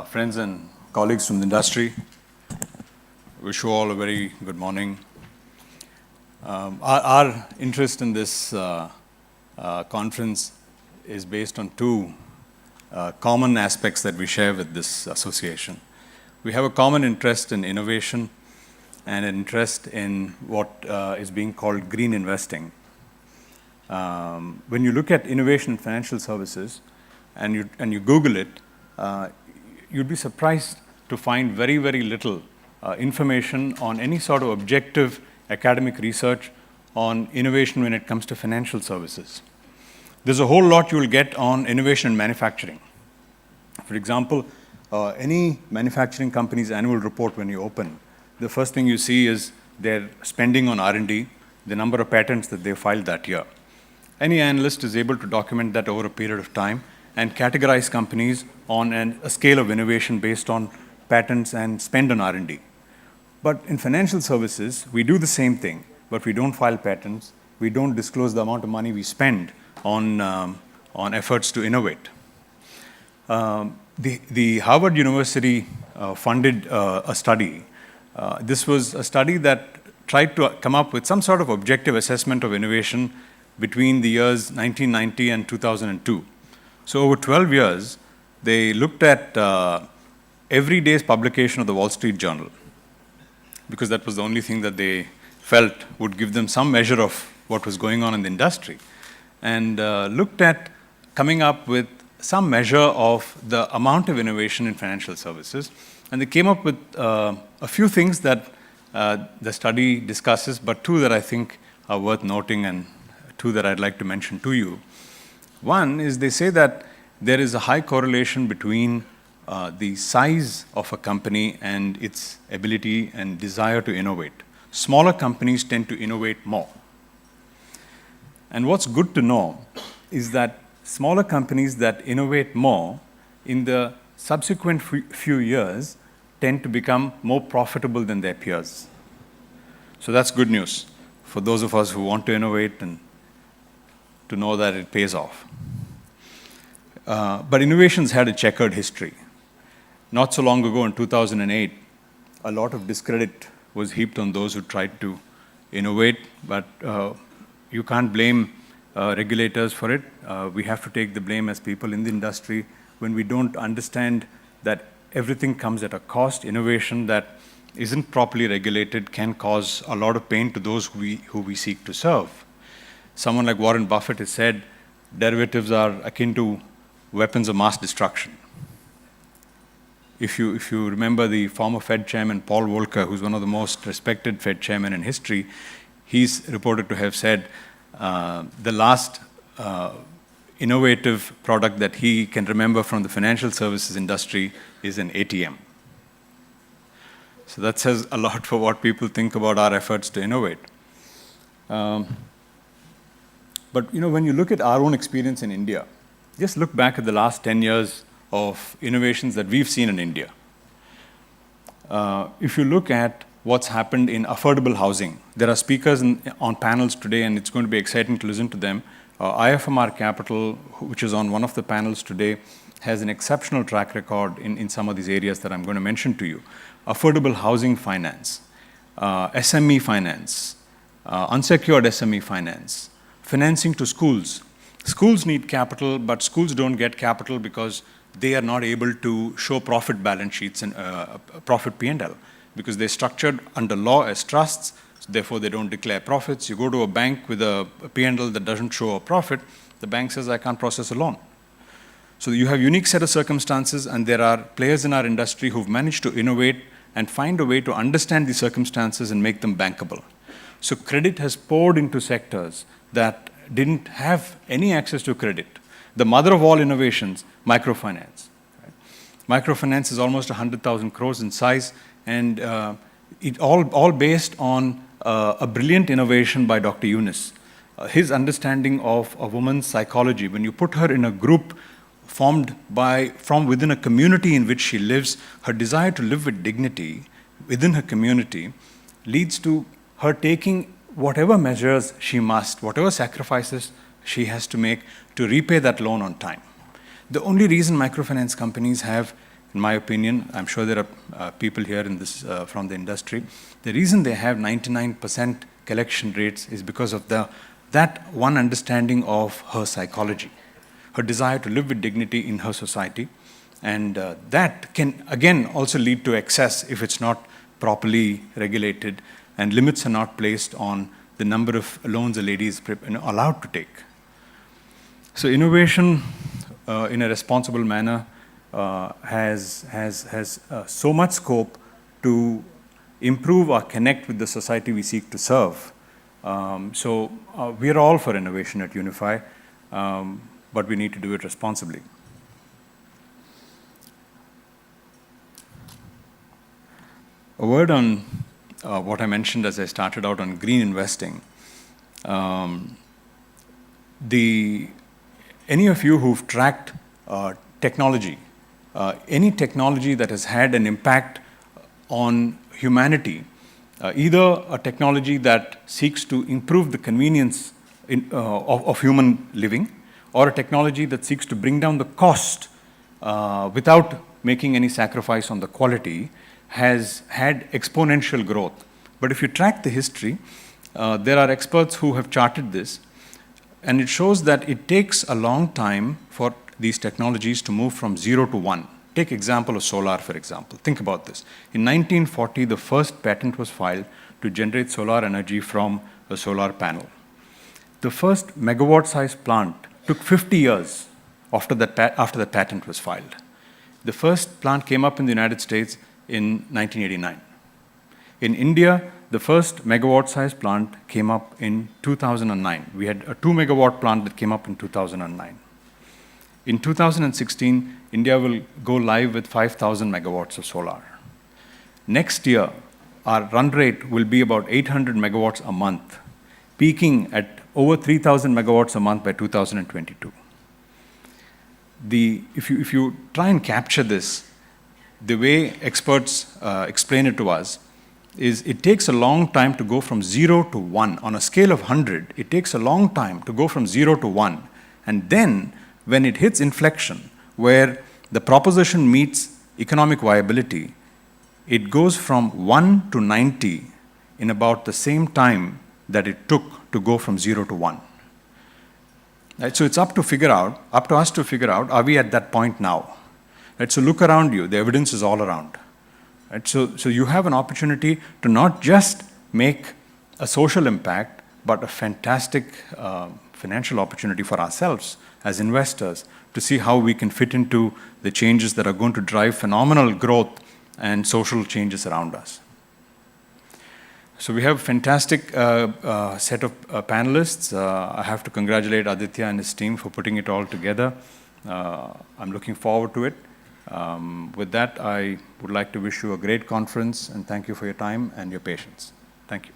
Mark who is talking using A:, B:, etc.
A: friends and colleagues from the industry. Wish you all a very good morning. Our interest in this conference is based on two common aspects that we share with this association. We have a common interest in innovation and an interest in what is being called green investing. When you look at innovation in financial services and you Google it, you'd be surprised to find very, very little information on any sort of objective academic research on innovation when it comes to financial services. There's a whole lot you will get on innovation in manufacturing. For example, any manufacturing company's annual report when you open, the first thing you see is their spending on R&D, the number of patents that they filed that year. Any analyst is able to document that over a period of time and categorize companies on a scale of innovation based on patents and spend on R&D. But in financial services, we do the same thing, but we don't file patents. We don't disclose the amount of money we spend on efforts to innovate. The Harvard University funded a study. This was a study that tried to come up with some sort of objective assessment of innovation between the years 1990 and 2002. So over 12 years, they looked at every day's publication of the Wall Street Journal, because that was the only thing that they felt would give them some measure of what was going on in the industry, and looked at coming up with some measure of the amount of innovation in financial services. And they came up with a few things that the study discusses, but two that I think are worth noting and two that I'd like to mention to you. One is they say that there is a high correlation between the size of a company and its ability and desire to innovate. Smaller companies tend to innovate more. And what's good to know is that smaller companies that innovate more in the subsequent few years tend to become more profitable than their peers. So that's good news for those of us who want to innovate and to know that it pays off. But innovation's had a checkered history. Not so long ago, in 2008, a lot of discredit was heaped on those who tried to innovate, but you can't blame regulators for it. We have to take the blame as people in the industry when we don't understand that everything comes at a cost. Innovation that isn't properly regulated can cause a lot of pain to those who we seek to serve. Someone like Warren Buffett has said, derivatives are akin to weapons of mass destruction. If you remember the former Fed chairman, Paul Volcker, who's one of the most respected Fed chairmen in history, he's reported to have said the last innovative product that he can remember from the financial services industry is an ATM. So that says a lot for what people think about our efforts to innovate. But when you look at our own experience in India, just look back at the last 10 years of innovations that we've seen in India. If you look at what's happened in affordable housing, there are speakers on panels today, and it's going to be exciting to listen to them. IFMR Capital, which is on one of the panels today, has an exceptional track record in some of these areas that I'm going to mention to you. Affordable housing finance, SME finance, unsecured SME finance, financing to schools. Schools need capital, but schools don't get capital because they are not able to show profit balance sheets and profit P&L, because they're structured under law as trusts, so therefore they don't declare profits. You go to a bank with a P&L that doesn't show a profit, the bank says, I can't process a loan. So you have a unique set of circumstances, and there are players in our industry who've managed to innovate and find a way to understand the circumstances and make them bankable. So credit has poured into sectors that didn't have any access to credit. The mother of all innovations, microfinance. Right? Microfinance is almost 100,000 crores in size, and it all based on a brilliant innovation by Dr. Yunus. His understanding of a woman's psychology, when you put her in a group formed from within a community in which she lives, her desire to live with dignity within her community leads to her taking whatever measures she must, whatever sacrifices she has to make to repay that loan on time. The only reason microfinance companies have in my opinion, I'm sure there are people here in this from the industry, the reason they have 99% collection rates is because of that one understanding of her psychology, her desire to live with dignity in her society. And that can, again, also lead to excess if it's not properly regulated and limits are not placed on the number of loans a lady is allowed to take. So innovation in a responsible manner has so much scope to improve or connect with the society we seek to serve. So we are all for innovation at Unifi, but we need to do it responsibly. A word on what I mentioned as I started out on green investing. Any of you who've tracked technology, any technology that has had an impact on humanity, either a technology that seeks to improve the convenience of human living, or a technology that seeks to bring down the cost without making any sacrifice on the quality, has had exponential growth. But if you track the history, there are experts who have charted this, and it shows that it takes a long time for these technologies to move from 0 to 1. Take example of solar, for example. Think about this. In 1940, the first patent was filed to generate solar energy from a solar panel. The first megawatt-sized plant took 50 years after that patent was filed. The first plant came up in the United States in 1989. In India, the first megawatt-sized plant came up in 2009. We had a 2 megawatt plant that came up in 2009. In 2016, India will go live with 5,000 megawatts of solar. Next year, our run rate will be about 800 megawatts a month, peaking at over 3,000 megawatts a month by 2022. If you try and capture this, the way experts explain it to us is it takes a long time to go from 0 to 1. On a scale of 100, it takes a long time to go from 0 to 1. And then, when it hits inflection, where the proposition meets economic viability, it goes from 1 to 90 in about the same time that it took to go from 0 to 1. Right? So it's up to us to figure out, are we at that point now? Right? So look around you, the evidence is all around. Right? So you have an opportunity to not just make a social impact, but a fantastic financial opportunity for ourselves as investors to see how we can fit into the changes that are going to drive phenomenal growth and social changes around us. So we have a fantastic set of panelists. I have to congratulate Aditya and his team for putting it all together. I'm looking forward to it. With that, I would like to wish you a great conference and thank you for your time and your patience. Thank you.